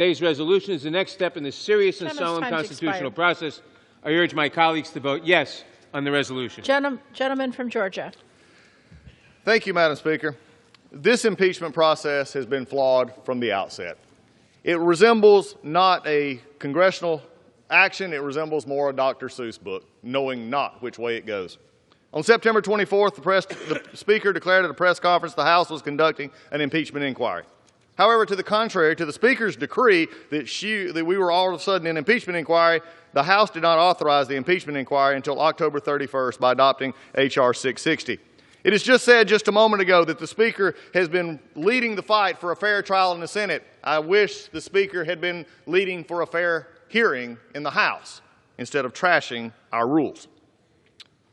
Today's resolution is the next step in this serious and solemn constitutional process. I urge my colleagues to vote yes on the resolution. Gentleman from Georgia. Thank you, Madam Speaker. This impeachment process has been flawed from the outset. It resembles not a congressional action, it resembles more a Dr. Seuss book, knowing not which way it goes. On September 24th, the Speaker declared at a press conference the House was conducting an impeachment inquiry. However, to the contrary, to the Speaker's decree that we were all of a sudden in impeachment inquiry, the House did not authorize the impeachment inquiry until October 31st by adopting H.R. 660. It is just said just a moment ago that the Speaker has been leading the fight for a fair trial in the Senate. I wish the Speaker had been leading for a fair hearing in the House instead of trashing our rules.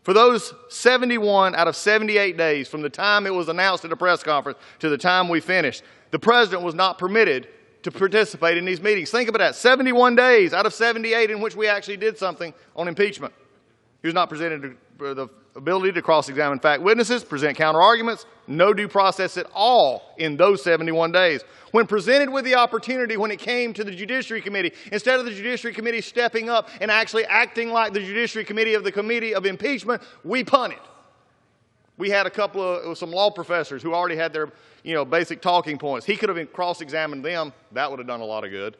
For those 71 out of 78 days from the time it was announced at a press conference to the time we finished, the President was not permitted to participate in these meetings. Think about that. 71 days out of 78 in which we actually did something on impeachment. He was not presented the ability to cross-examine fact witnesses, present counter-arguments, no due process at all in those 71 days. When presented with the opportunity when it came to the Judiciary Committee, instead of the Judiciary Committee stepping up and actually acting like the Judiciary Committee of the Committee of Impeachment, we punted. We had some law professors who already had their basic talking points. He could have cross-examined them. That would have done a lot of good.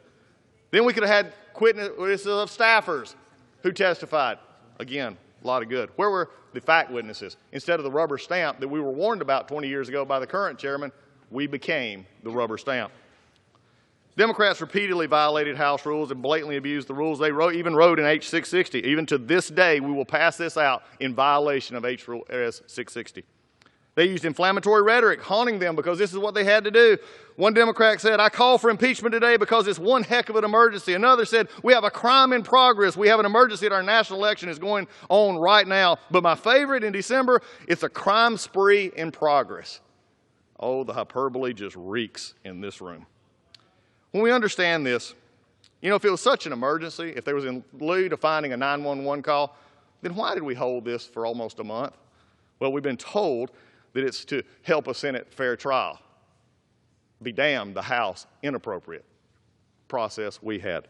Then we could have had witnesses of staffers who testified. Again, a lot of good. Where were the fact witnesses? Instead of the rubber stamp that we were warned about 20 years ago by the current chairman, we became the rubber stamp. Democrats repeatedly violated House rules and blatantly abused the rules. They even wrote in H. 660. Even to this day, we will pass this out in violation of H.S. 660. They used inflammatory rhetoric, haunting them because this is what they had to do. One Democrat said, "I call for impeachment today because it's one heck of an emergency." Another said, "We have a crime in progress. We have an emergency that our national election is going on right now." But my favorite in December, it's a crime spree in progress. Oh, the hyperbole just reeks in this room. When we understand this, if it was such an emergency, if there was in lieu to finding a 911 call, then why did we hold this for almost a month? Well, we've been told that it's to help a Senate fair trial. Be damned, the House inappropriate process we had.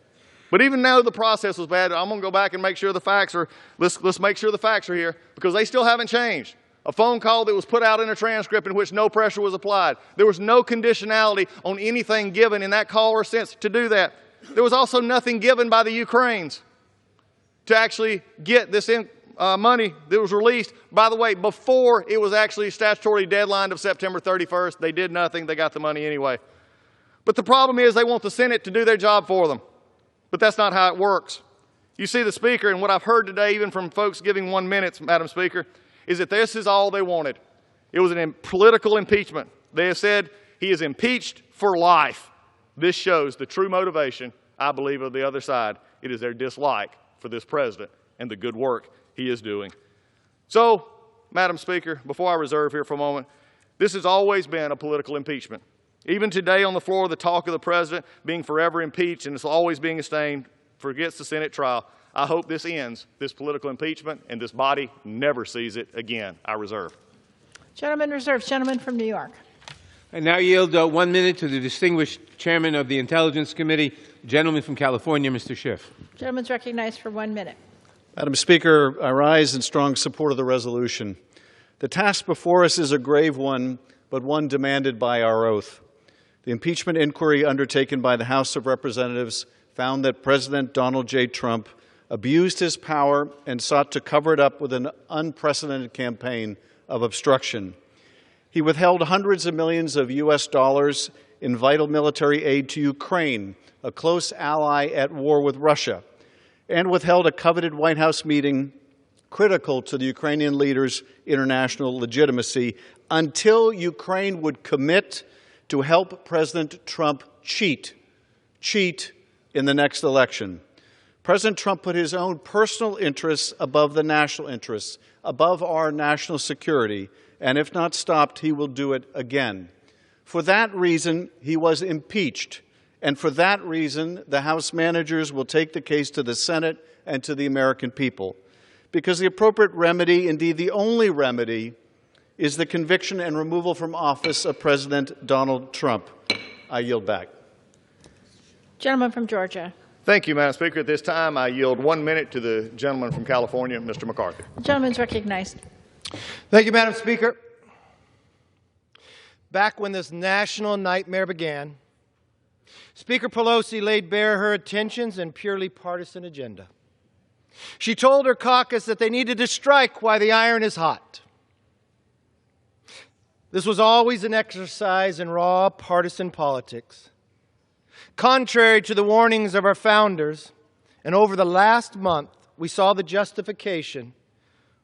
But even though the process was bad, I'm going to go back and make sure the facts are, let's make sure the facts are here, because they still haven't changed. A phone call that was put out in a transcript in which no pressure was applied. There was no conditionality on anything given in that call or sense to do that. There was also nothing given by the Ukrainians to actually get this money that was released, by the way, before it was actually statutory deadline of September 31st. They did nothing. They got the money anyway. But the problem is they want the Senate to do their job for them. But that's not how it works. You see, the Speaker, and what I've heard today, even from folks giving 1 minute, Madam Speaker, is that this is all they wanted. It was a political impeachment. They have said he is impeached for life. This shows the true motivation, I believe, of the other side. It is their dislike for this president and the good work he is doing. So, Madam Speaker, before I reserve here for a moment, this has always been a political impeachment. Even today on the floor, the talk of the president being forever impeached and it's always being sustained forgets the Senate trial. I hope this ends, this political impeachment, and this body never sees it again. I reserve. Gentleman reserves. Gentleman from New York. I now yield 1 minute to the distinguished chairman of the Intelligence Committee, gentleman from California, Mr. Schiff. Gentleman's recognized for 1 minute. Madam Speaker, I rise in strong support of the resolution. The task before us is a grave one, but one demanded by our oath. The impeachment inquiry undertaken by the House of Representatives found that President Donald J. Trump abused his power and sought to cover it up with an unprecedented campaign of obstruction. He withheld hundreds of millions of U.S. dollars in vital military aid to Ukraine, a close ally at war with Russia, and withheld a coveted White House meeting critical to the Ukrainian leader's international legitimacy until Ukraine would commit to help President Trump cheat in the next election. President Trump put his own personal interests above the national interests, above our national security, and if not stopped, he will do it again. For that reason, he was impeached, and for that reason, the House managers will take the case to the Senate and to the American people, because the appropriate remedy, indeed the only remedy, is the conviction and removal from office of President Donald Trump. I yield back. Gentleman from Georgia. Thank you, Madam Speaker. At this time, I yield 1 minute to the gentleman from California, Mr. McCarthy. The gentleman's recognized. Thank you, Madam Speaker. Back when this national nightmare began, Speaker Pelosi laid bare her intentions and purely partisan agenda. She told her caucus that they needed to strike while the iron is hot. This was always an exercise in raw partisan politics. Contrary to the warnings of our founders, and over the last month, we saw the justification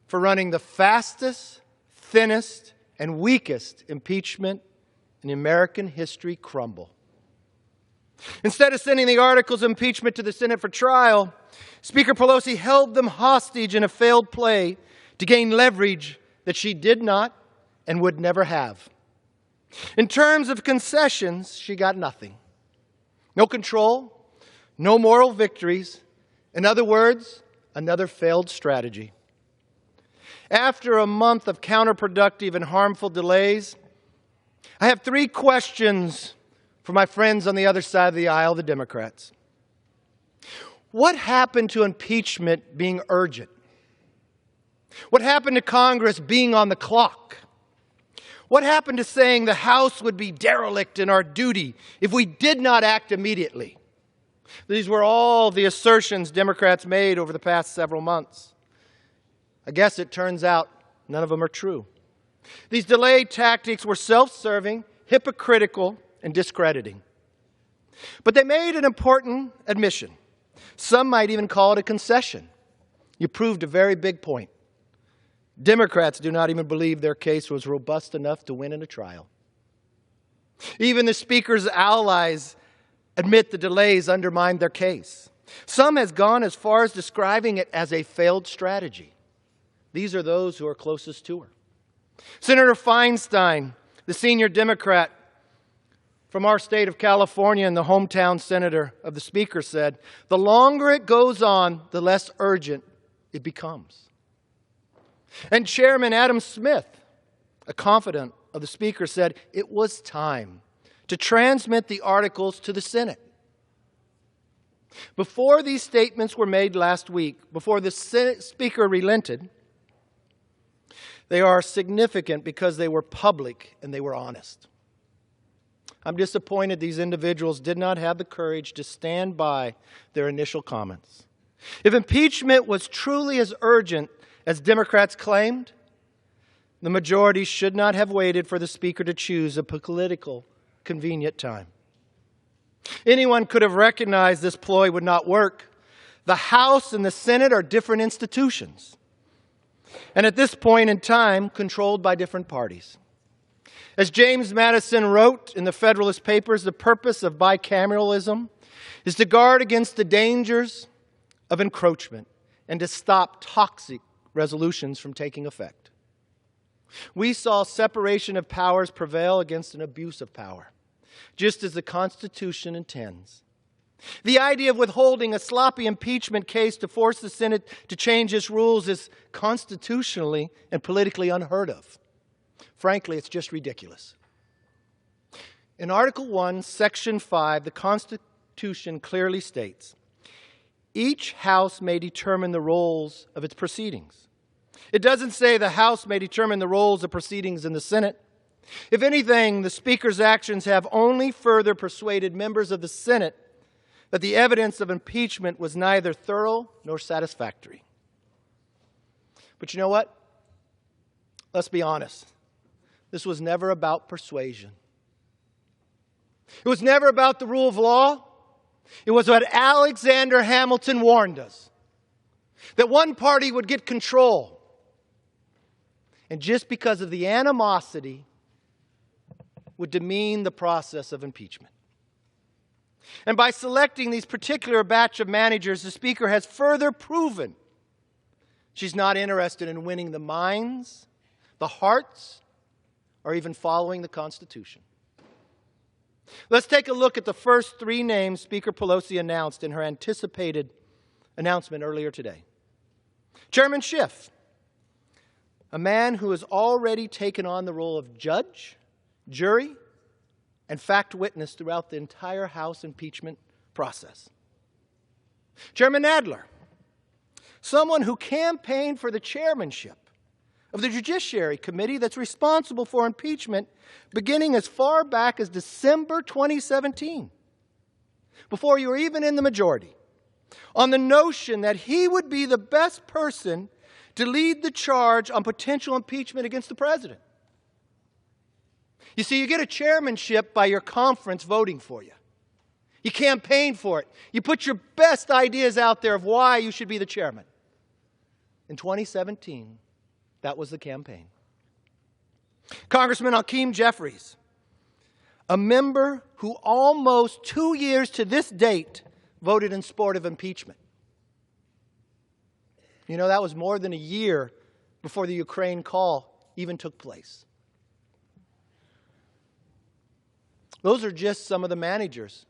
for running the fastest, thinnest, and weakest impeachment in American history crumble. Instead of sending the articles of impeachment to the Senate for trial, Speaker Pelosi held them hostage in a failed play to gain leverage that she did not and would never have. In terms of concessions, she got nothing. No control, no moral victories. In other words, another failed strategy. After a month of counterproductive and harmful delays, I have 3 questions for my friends on the other side of the aisle, the Democrats. What happened to impeachment being urgent? What happened to Congress being on the clock? What happened to saying the House would be derelict in our duty if we did not act immediately? These were all the assertions Democrats made over the past several months. I guess it turns out none of them are true. These delay tactics were self-serving, hypocritical, and discrediting. But they made an important admission. Some might even call it a concession. You proved a very big point. Democrats do not even believe their case was robust enough to win in a trial. Even the Speaker's allies admit the delays undermined their case. Some has gone as far as describing it as a failed strategy. These are those who are closest to her. Senator Feinstein, the senior Democrat from our state of California and the hometown senator of the Speaker, said, "The longer it goes on, the less urgent it becomes." And Chairman Adam Smith, a confidant of the Speaker, said it was time to transmit the articles to the Senate. Before these statements were made last week, before the Senate Speaker relented, they are significant because they were public and they were honest. I'm disappointed these individuals did not have the courage to stand by their initial comments. If impeachment was truly as urgent as Democrats claimed, the majority should not have waited for the Speaker to choose a political convenient time. Anyone could have recognized this ploy would not work. The House and the Senate are different institutions, and at this point in time, controlled by different parties. As James Madison wrote in the Federalist Papers, the purpose of bicameralism is to guard against the dangers of encroachment and to stop toxic resolutions from taking effect. We saw separation of powers prevail against an abuse of power, just as the Constitution intends. The idea of withholding a sloppy impeachment case to force the Senate to change its rules is constitutionally and politically unheard of. Frankly, it's just ridiculous. In Article 1, Section 5, the Constitution clearly states, each House may determine the roles of its proceedings. It doesn't say the House may determine the roles of proceedings in the Senate. If anything, the Speaker's actions have only further persuaded members of the Senate that the evidence of impeachment was neither thorough nor satisfactory. But you know what? Let's be honest. This was never about persuasion. It was never about the rule of law. It was what Alexander Hamilton warned us, that one party would get control. And just because of the animosity, would demean the process of impeachment. And by selecting these particular batch of managers, the Speaker has further proven she's not interested in winning the minds, the hearts, or even following the Constitution. Let's take a look at the first 3 names Speaker Pelosi announced in her anticipated announcement earlier today. Chairman Schiff, a man who has already taken on the role of judge, jury, and fact witness throughout the entire House impeachment process. Chairman Nadler, someone who campaigned for the chairmanship of the Judiciary Committee that's responsible for impeachment beginning as far back as December 2017, before you were even in the majority, on the notion that he would be the best person to lead the charge on potential impeachment against the president. You see, you get a chairmanship by your conference voting for you. You campaign for it. You put your best ideas out there of why you should be the chairman. In 2017, that was the campaign. Congressman Hakeem Jeffries, a member who almost 2 years to this date voted in support of impeachment. You know, that was more than a year before the Ukraine call even took place. Those are just some of the managers.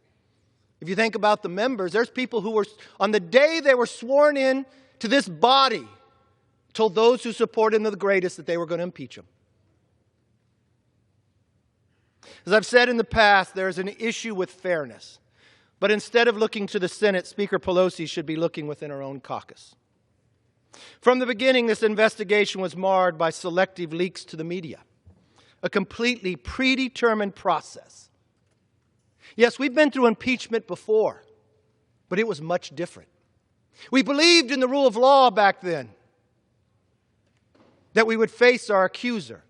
If you think about the members, there's people who were, on the day they were sworn in to this body, told those who supported him the greatest that they were going to impeach him. As I've said in the past, there's an issue with fairness. But instead of looking to the Senate, Speaker Pelosi should be looking within her own caucus. From the beginning, this investigation was marred by selective leaks to the media, a completely predetermined process. Yes, we've been through impeachment before, but it was much different. We believed in the rule of law back then, that we would face our accuser,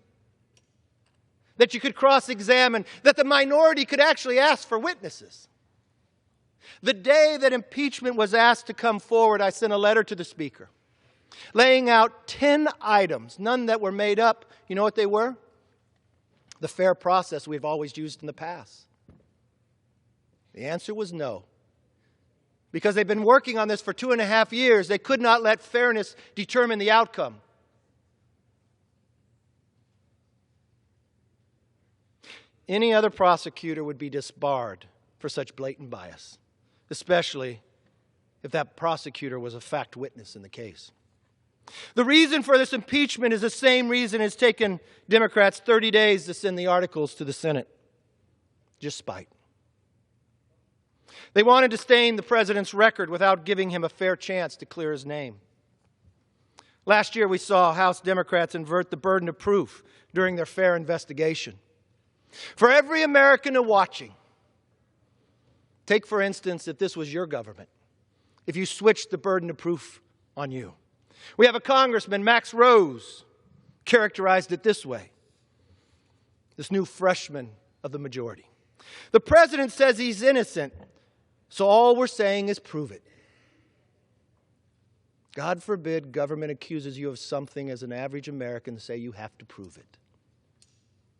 that you could cross-examine, that the minority could actually ask for witnesses. The day that impeachment was asked to come forward, I sent a letter to the Speaker, laying out 10 items, none that were made up. You know what they were? The fair process we've always used in the past. The answer was no. Because they've been working on this for 2.5 years, they could not let fairness determine the outcome. Any other prosecutor would be disbarred for such blatant bias, especially if that prosecutor was a fact witness in the case. The reason for this impeachment is the same reason it's taken Democrats 30 days to send the articles to the Senate. Just spite. They wanted to stain the president's record without giving him a fair chance to clear his name. Last year, we saw House Democrats invert the burden of proof during their fair investigation. For every American watching, take, for instance, if this was your government, if you switched the burden of proof on you. We have a congressman, Max Rose, characterized it this way, this new freshman of the majority. The president says he's innocent, so all we're saying is prove it. God forbid government accuses you of something as an average American and say you have to prove it.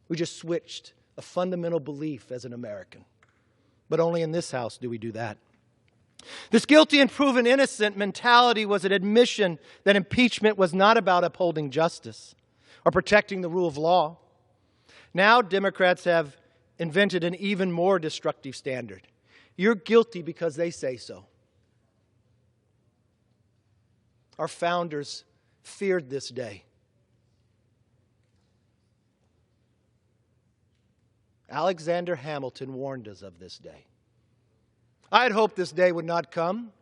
We just switched a fundamental belief as an American. But only in this house do we do that. This guilty and proven innocent mentality was an admission that impeachment was not about upholding justice or protecting the rule of law. Now Democrats have invented an even more destructive standard. You're guilty because they say so. Our founders feared this day. Alexander Hamilton warned us of this day. I had hoped this day would not come.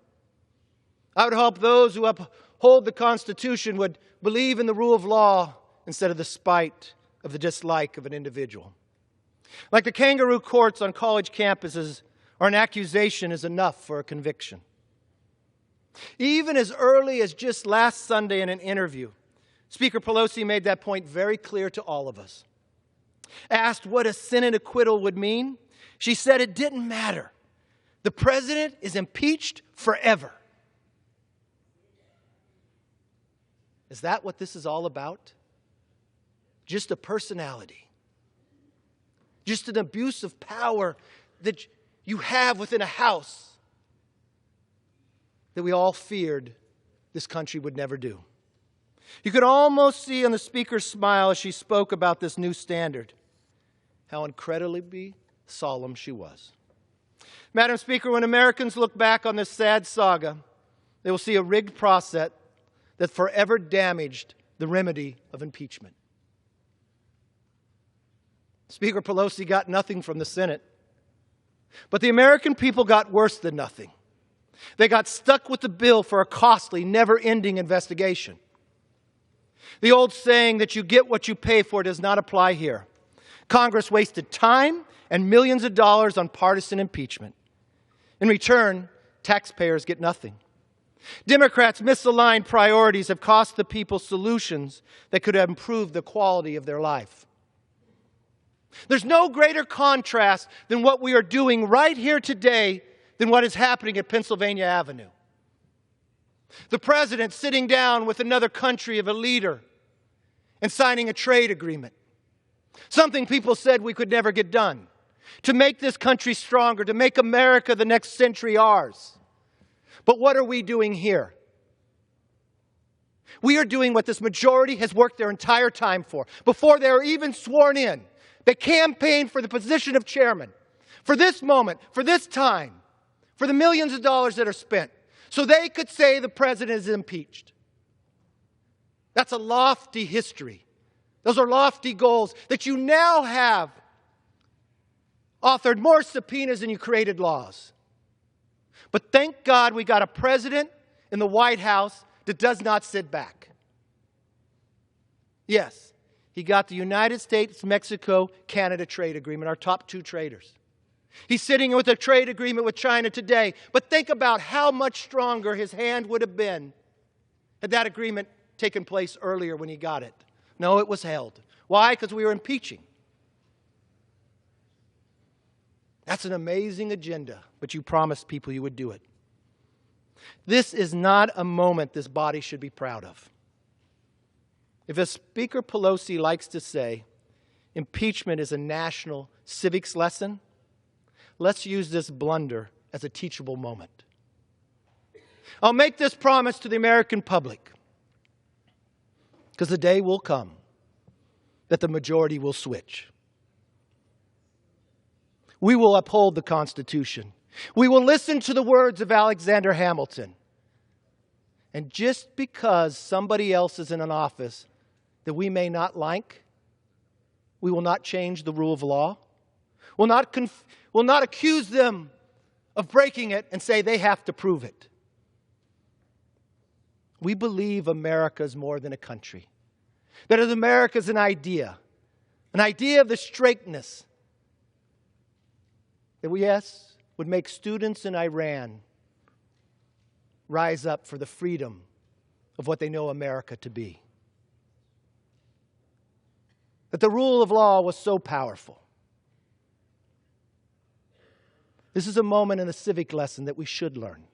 I would hope those who uphold the Constitution would believe in the rule of law instead of the spite of the dislike of an individual. Like the kangaroo courts on college campuses, or an accusation is enough for a conviction. Even as early as just last Sunday in an interview, Speaker Pelosi made that point very clear to all of us. Asked what a Senate acquittal would mean, she said it didn't matter. The president is impeached forever. Is that what this is all about? Just a personality. Just an abuse of power that you have within a house that we all feared this country would never do. You could almost see on the Speaker's smile as she spoke about this new standard how incredibly solemn she was. Madam Speaker, when Americans look back on this sad saga, they will see a rigged process that forever damaged the remedy of impeachment. Speaker Pelosi got nothing from the Senate. But the American people got worse than nothing. They got stuck with the bill for a costly, never-ending investigation. The old saying that you get what you pay for does not apply here. Congress wasted time and millions of dollars on partisan impeachment. In return, taxpayers get nothing. Democrats' misaligned priorities have cost the people solutions that could have improved the quality of their life. There's no greater contrast than what we are doing right here today than what is happening at Pennsylvania Avenue. The president sitting down with another country of a leader and signing a trade agreement. Something people said we could never get done. To make this country stronger, to make America the next century ours. But what are we doing here? We are doing what this majority has worked their entire time for. Before they were even sworn in, they campaigned for the position of chairman. For this moment, for this time, for the millions of dollars that are spent. So they could say the president is impeached. That's a lofty history. Those are lofty goals that you now have authored more subpoenas than you created laws. But thank God we got a president in the White House that does not sit back. Yes, he got the United States-Mexico-Canada trade agreement, our top two traders. He's sitting with a trade agreement with China today. But think about how much stronger his hand would have been had that agreement taken place earlier when he got it. No, it was held. Why? Because we were impeaching. That's an amazing agenda, but you promised people you would do it. This is not a moment this body should be proud of. If as Speaker Pelosi likes to say, impeachment is a national civics lesson, let's use this blunder as a teachable moment. I'll make this promise to the American public, because the day will come that the majority will switch. We will uphold the Constitution. We will listen to the words of Alexander Hamilton. And just because somebody else is in an office that we may not like, we will not change the rule of law. We'll not accuse them of breaking it and say they have to prove it. We believe America is more than a country. That America is an idea of the straightness that we, yes, would make students in Iran rise up for the freedom of what they know America to be. That the rule of law was so powerful. This is a moment in a civic lesson that we should learn.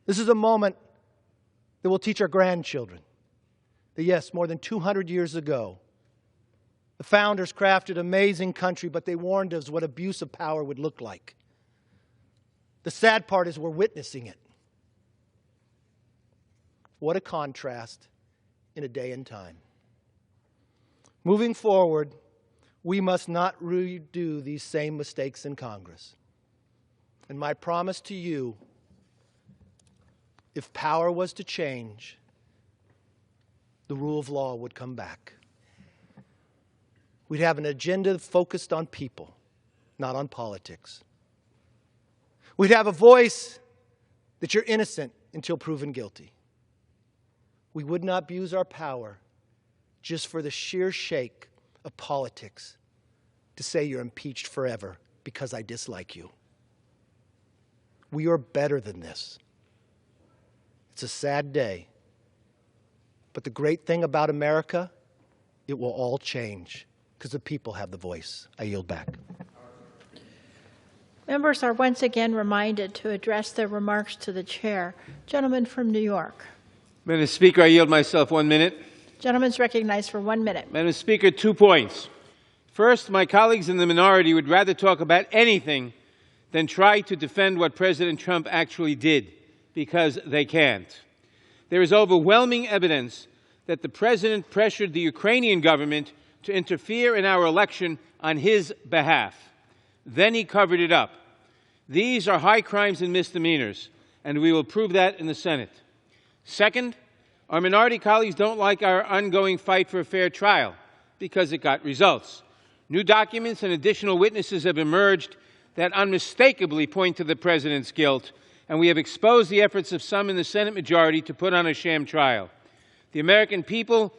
This is a moment that will teach our grandchildren that, yes, more than 200 years ago, the founders crafted an amazing country, but they warned us what abuse of power would look like. The sad part is we're witnessing it. What a contrast in a day and time. Moving forward, we must not redo these same mistakes in Congress. And my promise to you, if power was to change, the rule of law would come back. We'd have an agenda focused on people, not on politics. We'd have a voice that you're innocent until proven guilty. We would not abuse our power just for the sheer shake of politics to say you're impeached forever because I dislike you. We are better than this. It's a sad day. But the great thing about America, it will all change because the people have the voice. I yield back. Members are once again reminded to address their remarks to the chair. Gentleman from New York. Madam Speaker, I yield myself 1 minute. Gentleman's recognized for 1 minute. Madam Speaker, 2 points. First, my colleagues in the minority would rather talk about anything than try to defend what President Trump actually did, because they can't. There is overwhelming evidence that the President pressured the Ukrainian government to interfere in our election on his behalf. Then he covered it up. These are high crimes and misdemeanors, and we will prove that in the Senate. Second, our minority colleagues don't like our ongoing fight for a fair trial because it got results. New documents and additional witnesses have emerged that unmistakably point to the President's guilt, and we have exposed the efforts of some in the Senate majority to put on a sham trial. The American people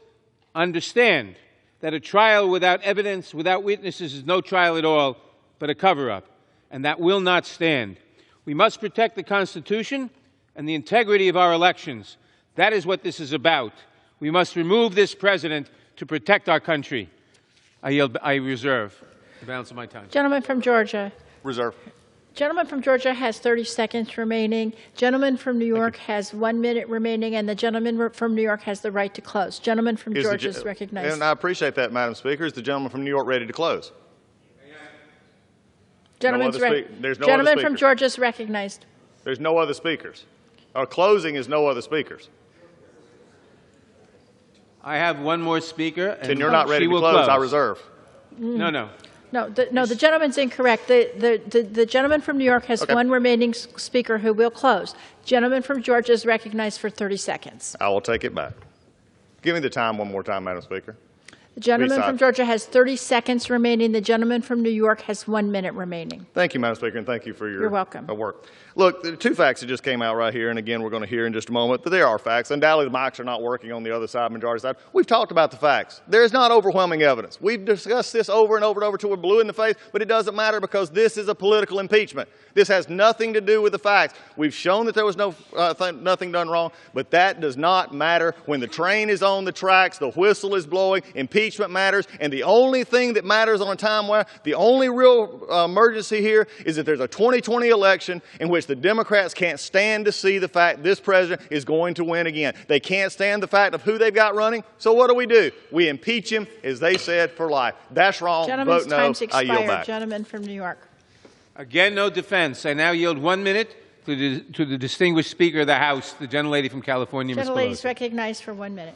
understand that a trial without evidence, without witnesses, is no trial at all, but a cover-up, and that will not stand. We must protect the Constitution and the integrity of our elections. That is what this is about. We must remove this President to protect our country. I reserve the balance of my time. Gentleman from Georgia. Reserve. Gentleman from Georgia has 30 seconds remaining. Gentleman from New York has 1 minute remaining, and the gentleman from New York has the right to close. Gentleman from Georgia is recognized. And I appreciate that, Madam Speaker. Is the gentleman from New York ready to close? Gentleman from Georgia is recognized. There's no other speakers. Our closing is no other speakers. I have one more speaker. And you're not ready to close. I reserve. No. No, the gentleman's incorrect. The gentleman from New York has one remaining speaker who will close. Gentleman from Georgia is recognized for 30 seconds. I will take it back. Give me the time one more time, Madam Speaker. The gentleman from Georgia has 30 seconds remaining. The gentleman from New York has 1 minute remaining. Thank you, Madam Speaker, and thank you for your You're welcome. Work. Look, the two facts that just came out right here, and again, we're going to hear in just a moment, but there are facts. Undoubtedly, the mics are not working on the other side, majority side. We've talked about the facts. There is not overwhelming evidence. We've discussed this over and over and over till we're blue in the face, but it doesn't matter because this is a political impeachment. This has nothing to do with the facts. We've shown that there was nothing done wrong, but that does not matter. When the train is on the tracks, the whistle is blowing, impeachment matters, and the only thing that matters on a timeline, the only real emergency here is that there's a 2020 election in which the Democrats can't stand to see the fact this president is going to win again. They can't stand the fact of who they've got running, so what do? We impeach him, as they said, for life. That's wrong. Gentleman's Vote no. time's expired. I yield back. Gentleman from New York. Again, no defense. I now yield 1 minute to the distinguished Speaker of the House, the gentlelady from California, Ms. Pelosi. Gentlelady is recognized for 1 minute.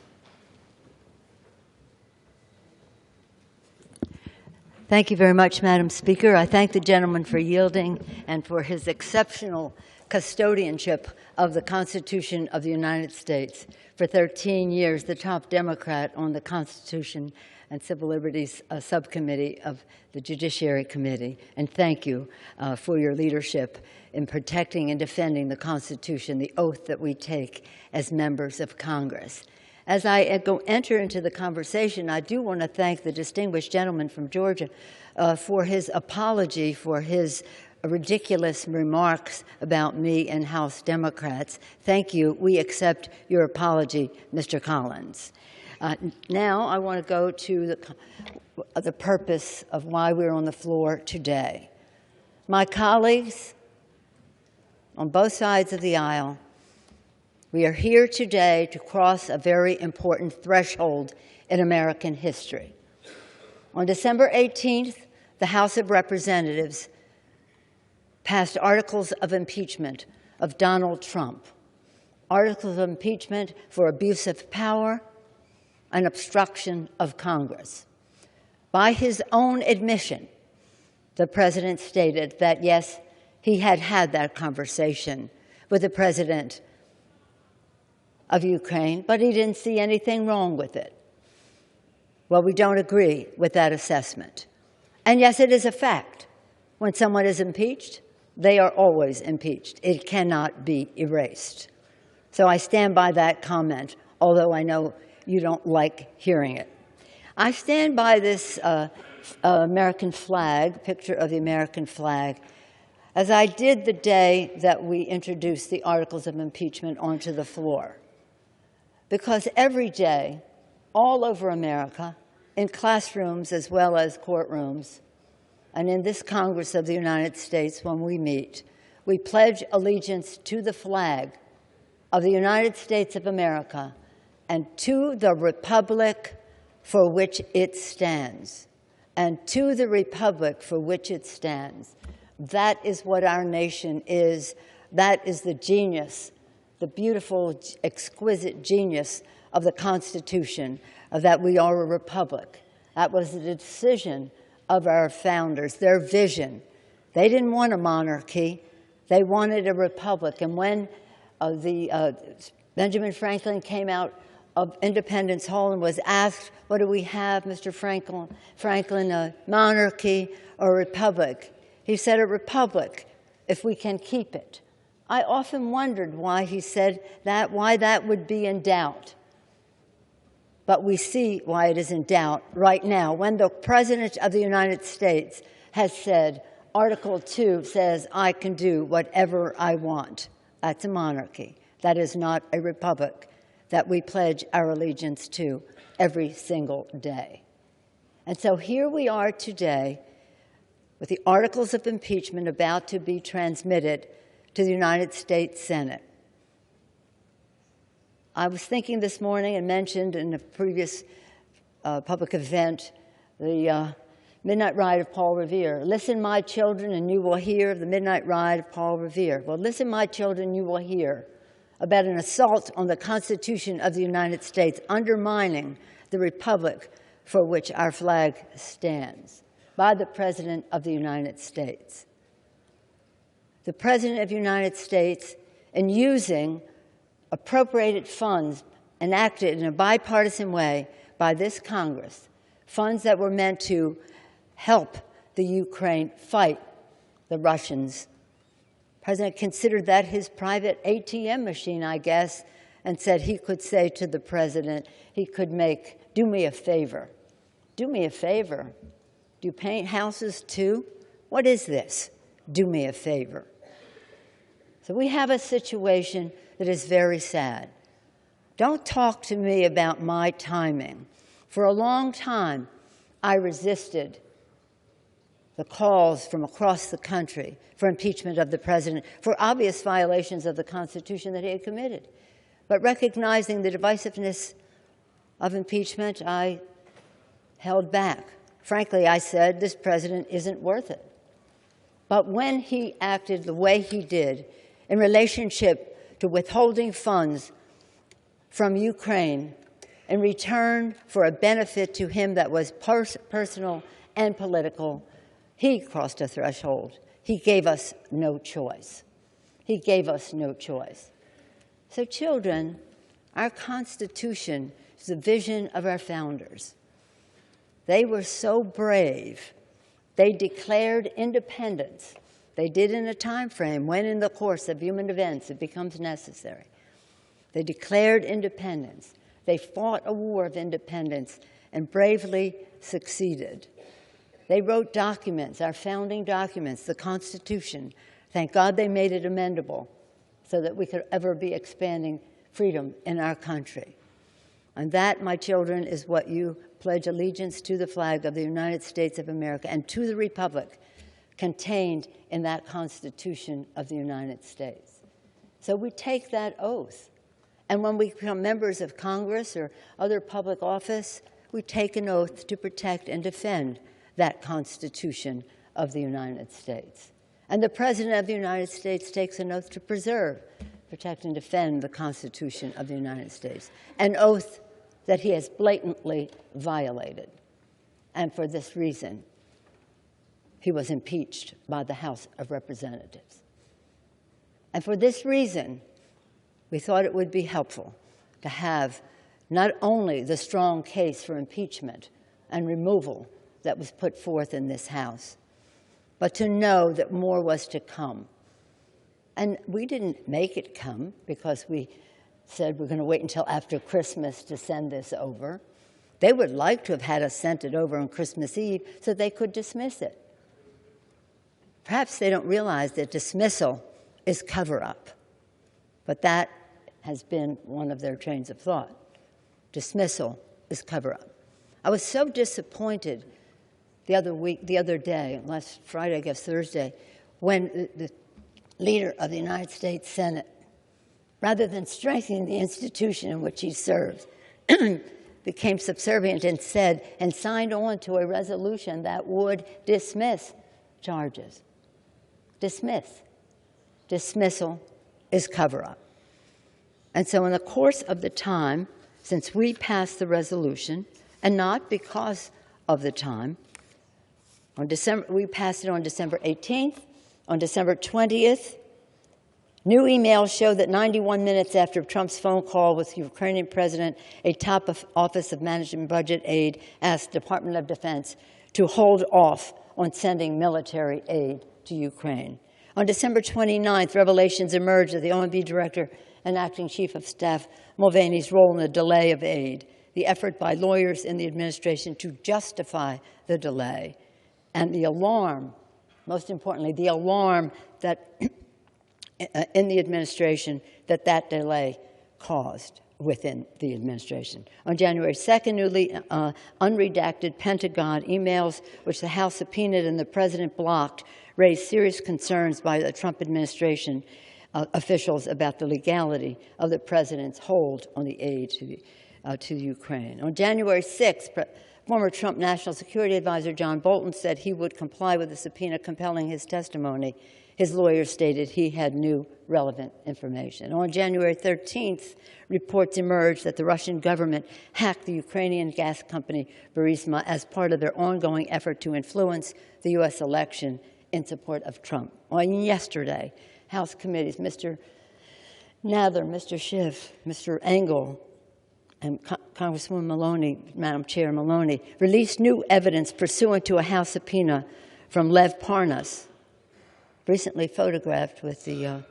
Thank you very much, Madam Speaker. I thank the gentleman for yielding and for his exceptional custodianship of the Constitution of the United States. For 13 years, the top Democrat on the Constitution and Civil Liberties Subcommittee of the Judiciary Committee. And thank you for your leadership in protecting and defending the Constitution, the oath that we take as members of Congress. As I enter into the conversation, I do want to thank the distinguished gentleman from Georgia for his apology for his ridiculous remarks about me and House Democrats. Thank you. We accept your apology, Mr. Collins. Now I want to go to the purpose of why we're on the floor today. My colleagues on both sides of the aisle, we are here today to cross a very important threshold in American history. On December 18th, the House of Representatives passed articles of impeachment of Donald Trump, articles of impeachment for abuse of power and obstruction of Congress. By his own admission, the President stated that, yes, he had had that conversation with the President of Ukraine, but he didn't see anything wrong with it. Well, we don't agree with that assessment. And yes, it is a fact. When someone is impeached, they are always impeached. It cannot be erased. So I stand by that comment, although I know you don't like hearing it. I stand by this American flag, picture of the American flag, as I did the day that we introduced the articles of impeachment onto the floor. Because every day, all over America, in classrooms as well as courtrooms, and in this Congress of the United States when we meet, we pledge allegiance to the flag of the United States of America and to the republic for which it stands. And to the republic for which it stands. That is what our nation is. That is the genius, the beautiful, exquisite genius of the Constitution, of that we are a republic. That was the decision of our founders, their vision. They didn't want a monarchy. They wanted a republic. And when Benjamin Franklin came out of Independence Hall and was asked, what do we have, Mr. Franklin, a monarchy or a republic? He said a republic, if we can keep it. I often wondered why he said that, why that would be in doubt. But we see why it is in doubt right now when the President of the United States has said, Article 2 says, I can do whatever I want. That's a monarchy. That is not a republic that we pledge our allegiance to every single day. And so here we are today with the articles of impeachment about to be transmitted to the United States Senate. I was thinking this morning and mentioned in a previous public event the Midnight Ride of Paul Revere. Listen, my children, and you will hear of the Midnight Ride of Paul Revere. Well, listen, my children, you will hear about an assault on the Constitution of the United States, undermining the republic for which our flag stands, by the President of the United States. The President of the United States, in using appropriated funds enacted in a bipartisan way by this Congress, funds that were meant to help the Ukraine fight the Russians. The President considered that his private ATM machine, I guess, and said he could say to the President, he could make, do me a favor. Do me a favor. Do you paint houses too? What is this? Do me a favor. So we have a situation that is very sad. Don't talk to me about my timing. For a long time, I resisted the calls from across the country for impeachment of the President for obvious violations of the Constitution that he had committed. But recognizing the divisiveness of impeachment, I held back. Frankly, I said, this President isn't worth it. But when he acted the way he did in relationship to withholding funds from Ukraine in return for a benefit to him that was personal and political, he crossed a threshold. He gave us no choice. He gave us no choice. So children, our Constitution is the vision of our founders. They were so brave. They declared independence. They did in a time frame when in the course of human events it becomes necessary. They declared independence. They fought a war of independence and bravely succeeded. They wrote documents, our founding documents, the Constitution. Thank God they made it amendable so that we could ever be expanding freedom in our country. And that, my children, is what you pledge allegiance to the flag of the United States of America and to the republic contained in that Constitution of the United States. So we take that oath. And when we become members of Congress or other public office, we take an oath to protect and defend that Constitution of the United States. And the President of the United States takes an oath to preserve, protect, and defend the Constitution of the United States, an oath that he has blatantly violated. And for this reason, he was impeached by the House of Representatives. And for this reason, we thought it would be helpful to have not only the strong case for impeachment and removal that was put forth in this House, but to know that more was to come. And we didn't make it come because we said we're going to wait until after Christmas to send this over. They would like to have had us sent it over on Christmas Eve so they could dismiss it. Perhaps they don't realize that dismissal is cover-up, but that has been one of their trains of thought. Dismissal is cover-up. I was so disappointed the other day, last Friday, I guess Thursday, when the leader of the United States Senate, rather than strengthening the institution in which he serves, became subservient and said and signed on to a resolution that would dismiss charges. Dismiss. Dismissal is cover-up. And so in the course of the time since we passed the resolution, and not because of the time, we passed it on December 18th. On December 20th, new emails show that 91 minutes after Trump's phone call with the Ukrainian president, a top Office of Management Budget Aid asked the Department of Defense to hold off on sending military aid to Ukraine. On December 29th, revelations emerged that the OMB director and acting chief of staff Mulvaney's role in the delay of aid, the effort by lawyers in the administration to justify the delay, and the alarm, most importantly, the alarm that in the administration that delay caused within the administration. On January 2nd, newly unredacted Pentagon emails, which the House subpoenaed and the President blocked, raised serious concerns by the Trump administration officials about the legality of the President's hold on the aid to Ukraine. On January 6th, former Trump National Security Advisor John Bolton said he would comply with the subpoena compelling his testimony. His lawyers stated he had new relevant information. On January 13th, reports emerged that the Russian government hacked the Ukrainian gas company Burisma as part of their ongoing effort to influence the U.S. election in support of Trump. On yesterday, House committees, Mr. Nadler, Mr. Schiff, Mr. Engel, and Congresswoman Maloney, Madam Chair Maloney, released new evidence pursuant to a House subpoena from Lev Parnas, recently photographed with the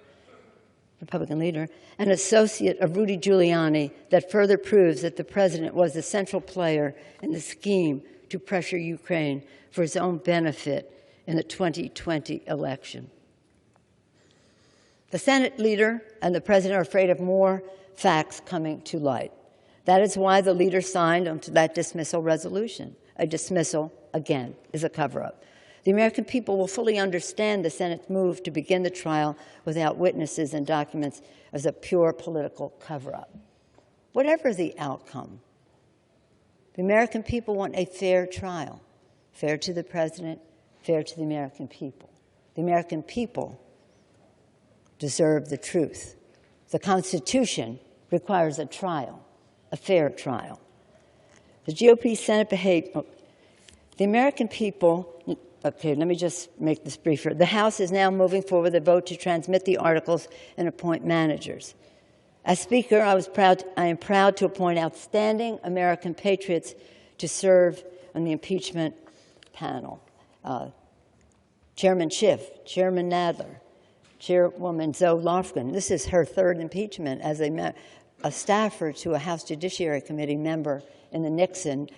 Republican leader, an associate of Rudy Giuliani, that further proves that the President was the central player in the scheme to pressure Ukraine for his own benefit in the 2020 election. The Senate leader and the President are afraid of more facts coming to light. That is why the leader signed onto that dismissal resolution. A dismissal, again, is a cover-up. The American people will fully understand the Senate's move to begin the trial without witnesses and documents as a pure political cover-up. Whatever the outcome, the American people want a fair trial, fair to the President, fair to the American people. The American people deserve the truth. The Constitution requires a trial, a fair trial. The GOP Senate behaved. The American people. Okay, let me just make this briefer. The House is now moving forward with a vote to transmit the articles and appoint managers. As Speaker, I am proud to appoint outstanding American patriots to serve on the impeachment panel. Chairman Schiff, Chairman Nadler, Chairwoman Zoe Lofgren. This is her third impeachment as a staffer to a House Judiciary Committee member in the Nixon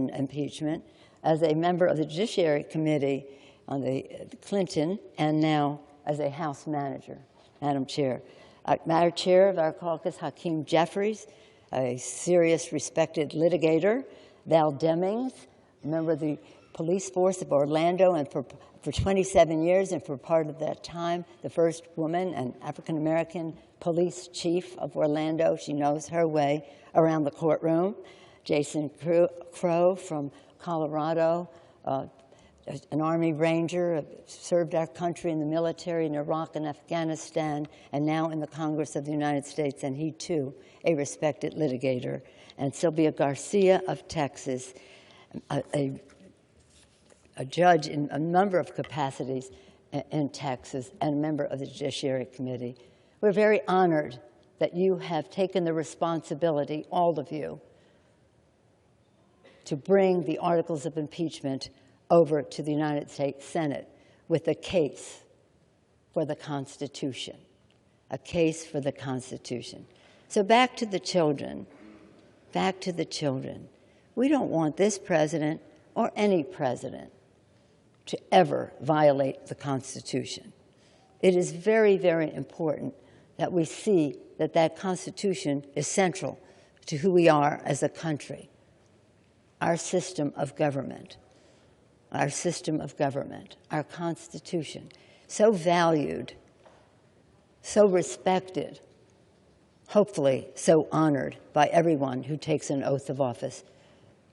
impeachment, as a member of the Judiciary Committee on the Clinton, and now as a House manager, Madam Chair. Madam Chair of our caucus, Hakeem Jeffries, a serious, respected litigator. Val Demings, a member of the police force of Orlando, and for 27 years, and for part of that time, the first woman and African-American police chief of Orlando. She knows her way around the courtroom. Jason Crow from Colorado, an Army Ranger, served our country in the military in Iraq and Afghanistan, and now in the Congress of the United States, and he, too, a respected litigator. And Sylvia Garcia of Texas, a judge in a number of capacities in Texas, and a member of the Judiciary Committee. We're very honored that you have taken the responsibility, all of you, to bring the articles of impeachment over to the United States Senate with a case for the Constitution, a case for the Constitution. So back to the children, back to the children. We don't want this president or any president to ever violate the Constitution. It is very, very important that we see that that Constitution is central to who we are as a country. Our system of government, our Constitution, so valued, so respected, hopefully so honored by everyone who takes an oath of office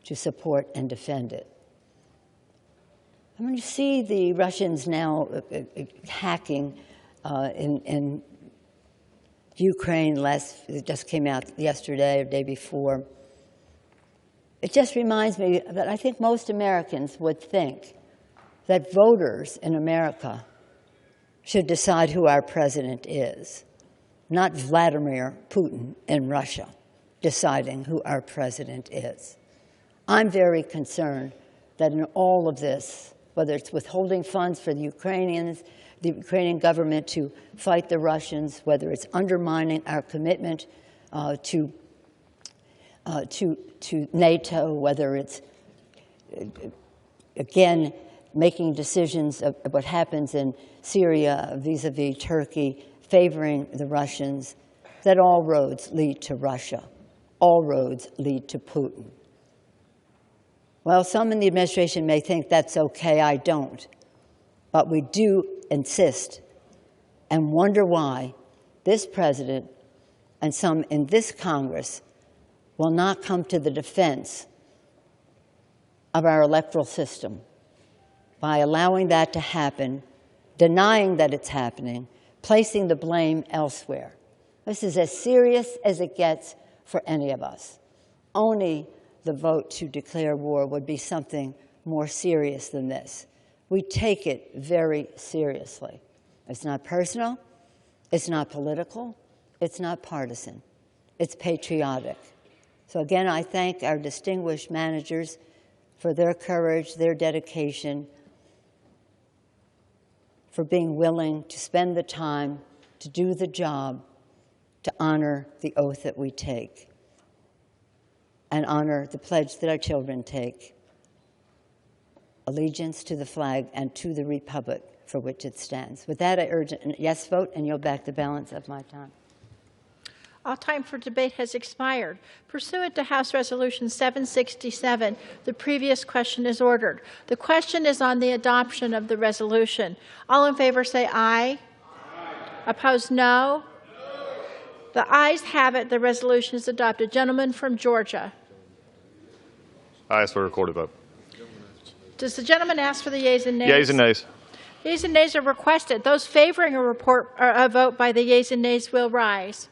to support and defend it. When you see the Russians now hacking in Ukraine, it just came out yesterday or the day before, it just reminds me that I think most Americans would think that voters in America should decide who our president is, not Vladimir Putin in Russia deciding who our president is. I'm very concerned that in all of this, whether it's withholding funds for the Ukrainian government to fight the Russians, whether it's undermining our commitment to NATO, whether it's, again, making decisions of what happens in Syria vis-a-vis Turkey, favoring the Russians, that all roads lead to Russia. All roads lead to Putin. Well, some in the administration may think that's okay. I don't. But we do insist and wonder why this president and some in this Congress will not come to the defense of our electoral system by allowing that to happen, denying that it's happening, placing the blame elsewhere. This is as serious as it gets for any of us. Only the vote to declare war would be something more serious than this. We take it very seriously. It's not personal, it's not political, it's not partisan, it's patriotic. So again, I thank our distinguished managers for their courage, their dedication, for being willing to spend the time to do the job, to honor the oath that we take, and honor the pledge that our children take, allegiance to the flag and to the republic for which it stands. With that, I urge a yes vote and yield back the balance of my time. All time for debate has expired. Pursuant to House Resolution 767, the previous question is ordered. The question is on the adoption of the resolution. All in favor say aye. Aye. Opposed, no. The ayes have it. The resolution is adopted. Gentleman from Georgia. I ask for a recorded vote. Does the gentleman ask for the yeas and nays? Yeas and nays. Yeas and nays are requested. Those favoring a vote by the yeas and nays will rise.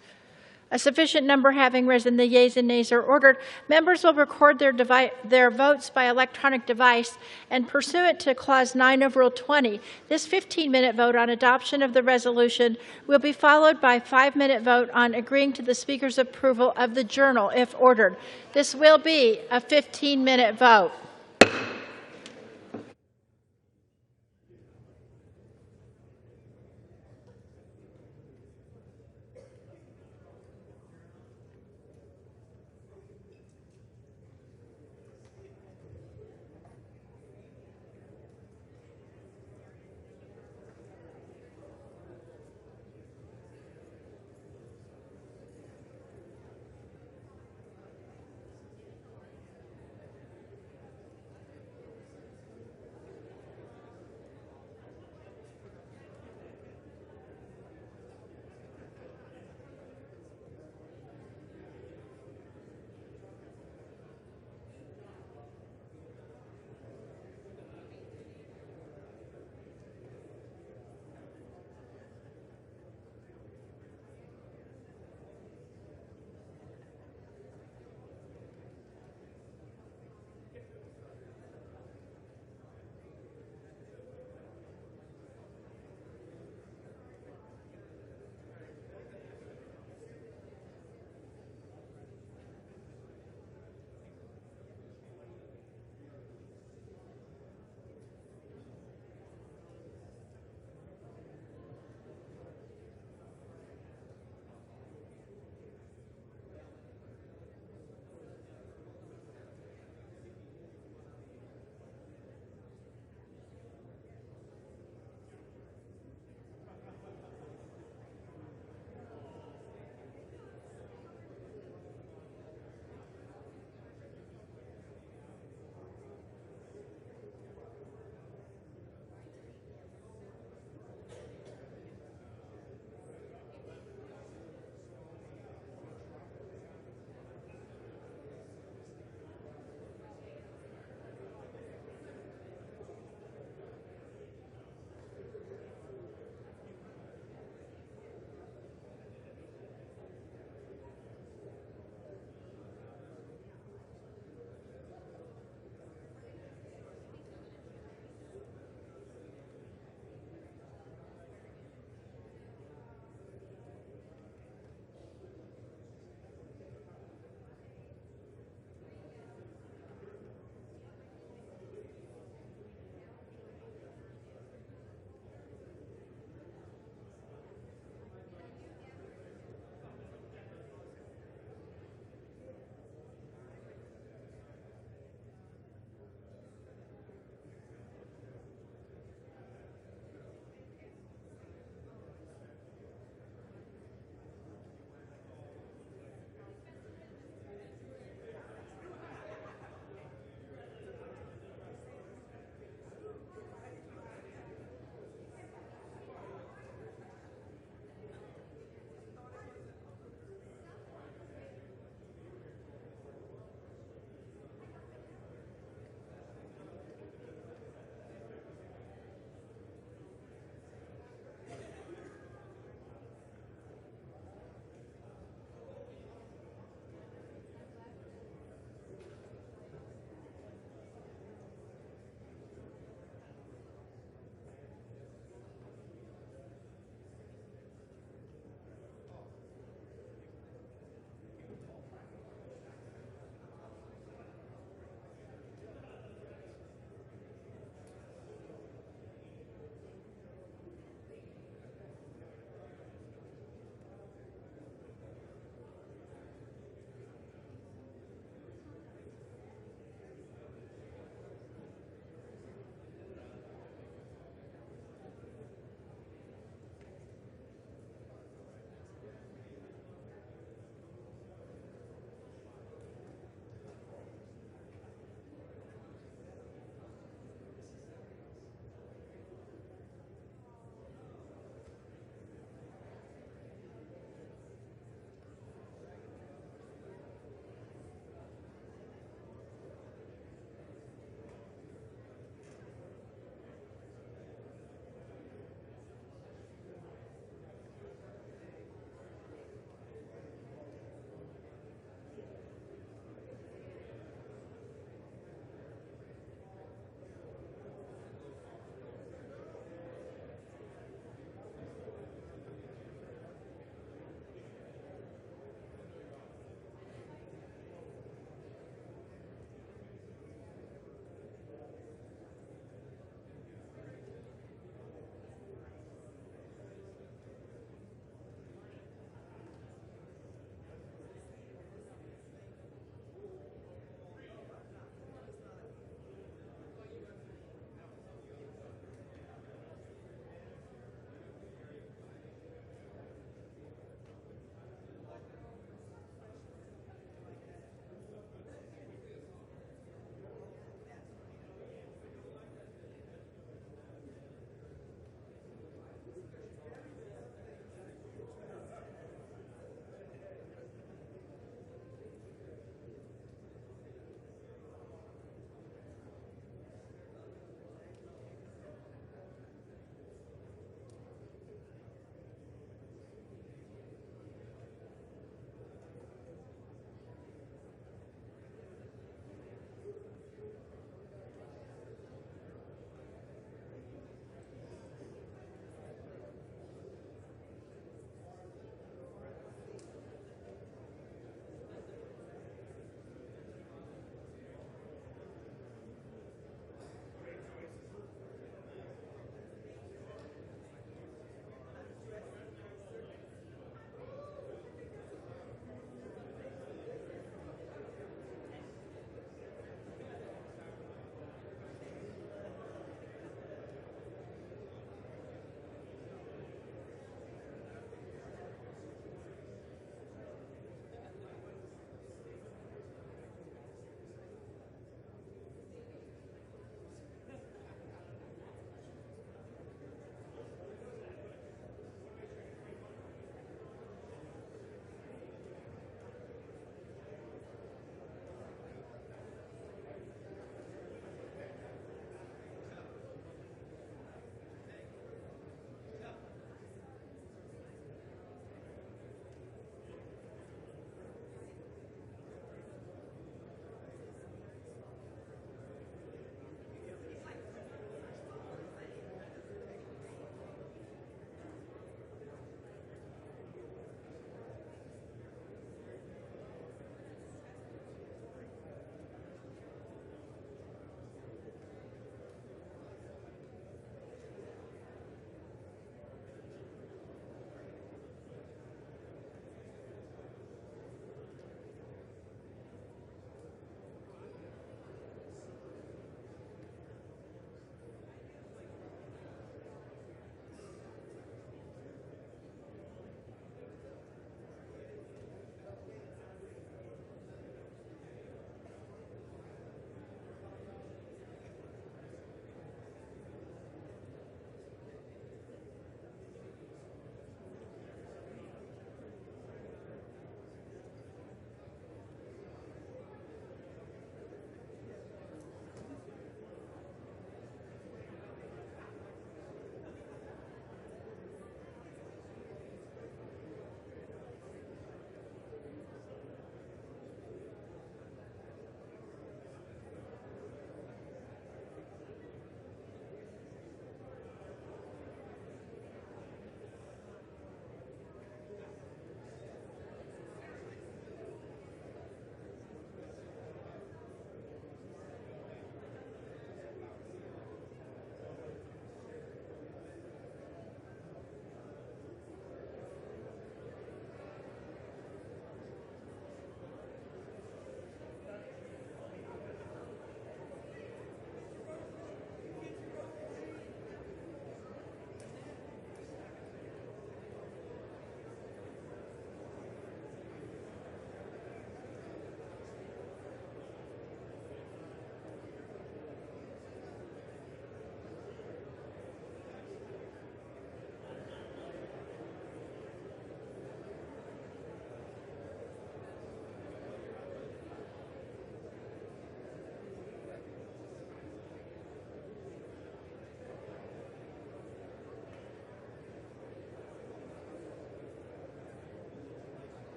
A sufficient number having risen, the yeas and nays are ordered. Members will record their votes by electronic device, and pursuant to Clause 9 of Rule 20, this 15-minute vote on adoption of the resolution will be followed by a 5-minute vote on agreeing to the Speaker's approval of the journal, if ordered. This will be a 15-minute vote.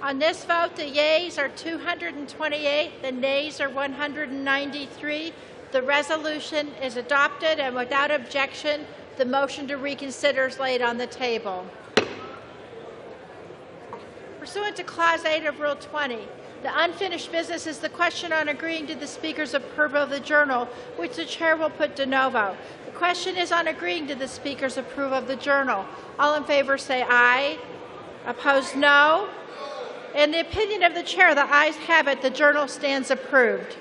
On this vote, the yeas are 228, the nays are 193. The resolution is adopted, and without objection, the motion to reconsider is laid on the table. Pursuant to Clause 8 of Rule 20, the unfinished business is the question on agreeing to the Speaker's approval of the journal, which the Chair will put de novo. The question is on agreeing to the Speaker's approval of the journal. All in favor say aye. Opposed, no. In the opinion of the Chair, the ayes have it. The journal stands approved.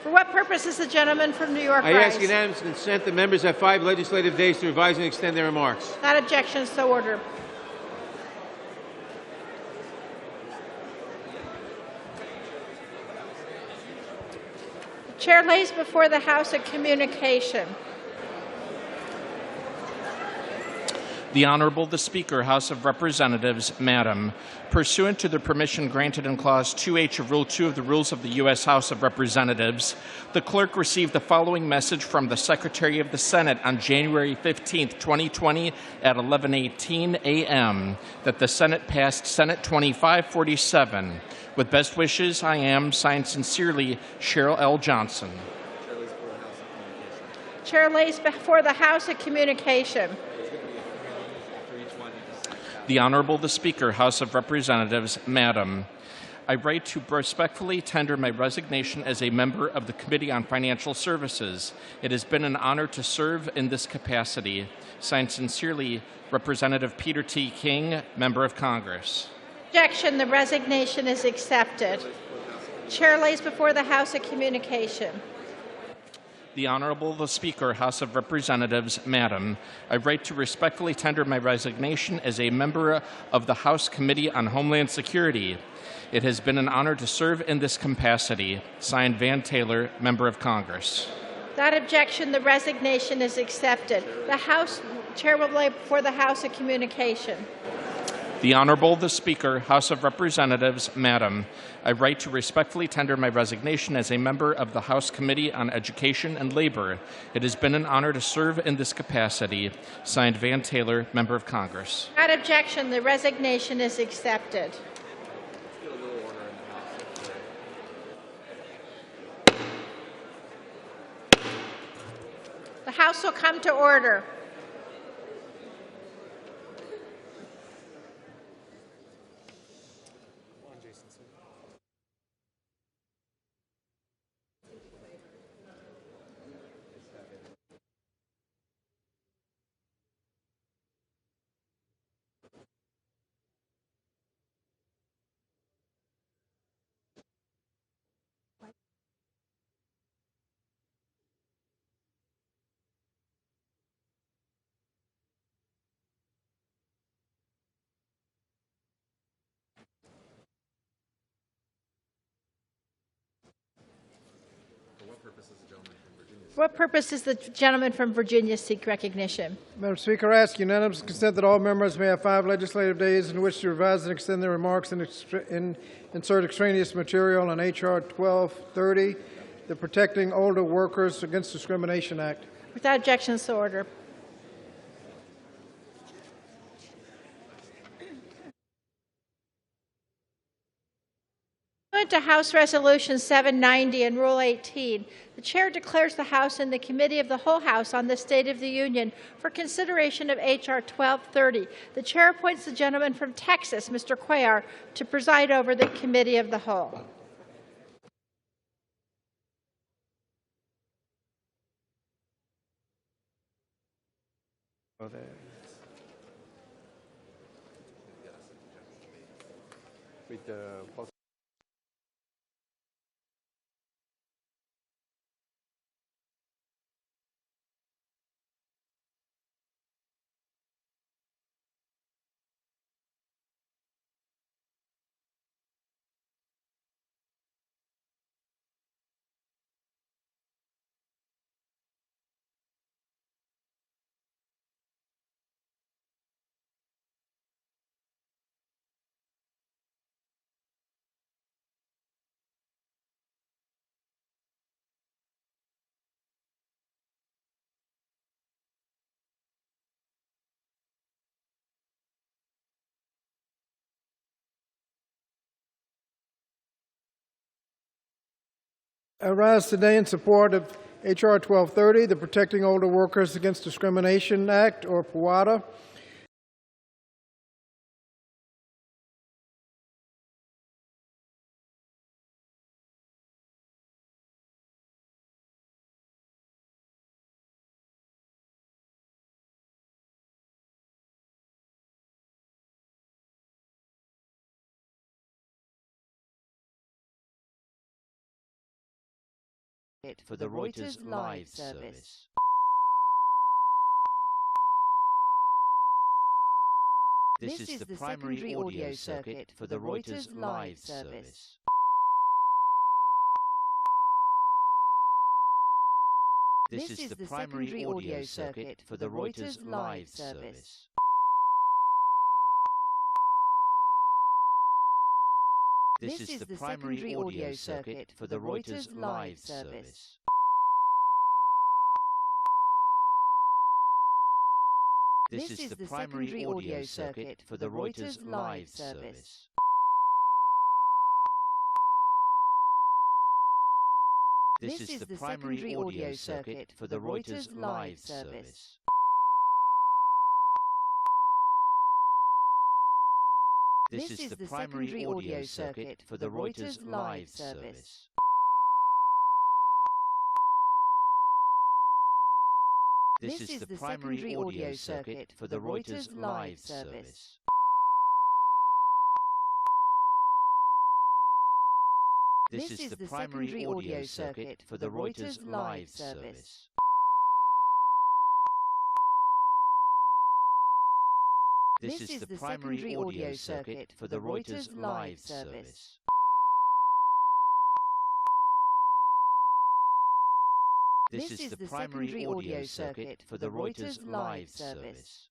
For what purpose is the gentleman from New York I rise? ask unanimous consent that members have 5 legislative days to revise and extend their remarks. Without objection, so ordered. The Chair lays before the House a communication. The Honorable the Speaker, House of Representatives, Madam, pursuant to the permission granted in Clause 2H of Rule 2 of the Rules of the U.S. House of Representatives, the clerk received the following message from the Secretary of the Senate on January 15, 2020 at 11:18 a.m. that the Senate passed Senate 2547. With best wishes, I am, signed sincerely, Cheryl L. Johnson. Chair lays before the House a communication. The Honorable the Speaker, House of Representatives, Madam, I write to respectfully tender my resignation as a member of the Committee on Financial Services. It has been an honor to serve in this capacity. Signed sincerely, Representative Peter T. King, Member of Congress. Objection, the resignation is accepted. Chair lays before the House a communication. The Honorable the Speaker, House of Representatives, Madam, I write to respectfully tender my resignation as a member of the House Committee on Homeland Security. It has been an honor to serve in this capacity. Signed, Van Taylor, Member of Congress. Without objection, the resignation is accepted. The House Chair will lay before the House a communication. The Honorable the Speaker, House of Representatives, Madam, I write to respectfully tender my resignation as a member of the House Committee on Education and Labor. It has been an honor to serve in this capacity. Signed, Van Taylor, Member of Congress. Without objection, the resignation is accepted. The House will come to order. For what purpose does the gentleman from Virginia seek recognition? Madam Speaker, I ask unanimous consent that all members may have 5 legislative days in which to revise and extend their remarks and insert extraneous material on H.R. 1230, the Protecting Older Workers Against Discrimination Act. Without objection, so ordered. Pursuant to House Resolution 790 and Rule 18, the Chair declares the House and the Committee of the Whole House on the State of the Union for consideration of H.R. 1230. The Chair appoints the gentleman from Texas, Mr. Cuellar, to preside over the Committee of the Whole. With the I rise today in support of H.R. 1230, the Protecting Older Workers Against Discrimination Act, or PWADA. For the Reuters Live service. This is the primary audio circuit for the Reuters Live service. This is the primary audio circuit for the Reuters Live service. This is the primary audio circuit for the Reuters Live service. This is the primary audio circuit for the Reuters Live service. This is the primary audio circuit for the Reuters Live service. This is the primary audio circuit for the Reuters Live service. This is the primary audio circuit for the Reuters Live service. This is the primary audio circuit for the Reuters Live service. This is the primary audio circuit for the Reuters Live service. This is the primary audio circuit for the Reuters Live service.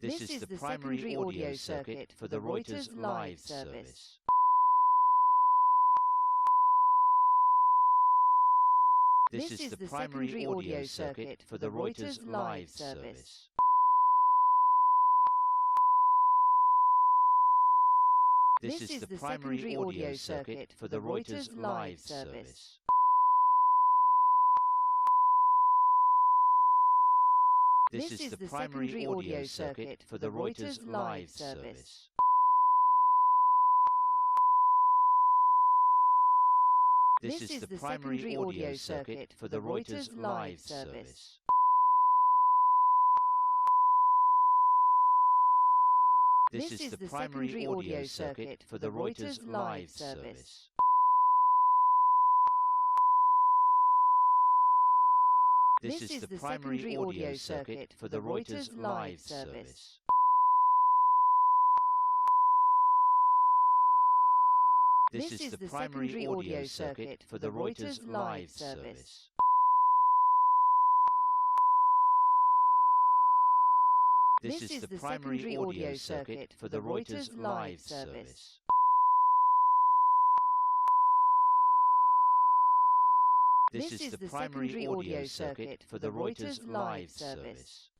This is the primary audio circuit for the Reuters Live service. This is the primary audio circuit for the Reuters Live service. This is the primary audio circuit for the Reuters Live service. This is the primary audio circuit for the Reuters Live service. This is the primary audio circuit for the Reuters Live service. This is the primary audio circuit for the Reuters Live service. This is the primary audio circuit for the Reuters Live service. This is the primary audio circuit for the Reuters Live service. This is the primary audio circuit for the Reuters Live service. This is the primary audio circuit for the Reuters Live service.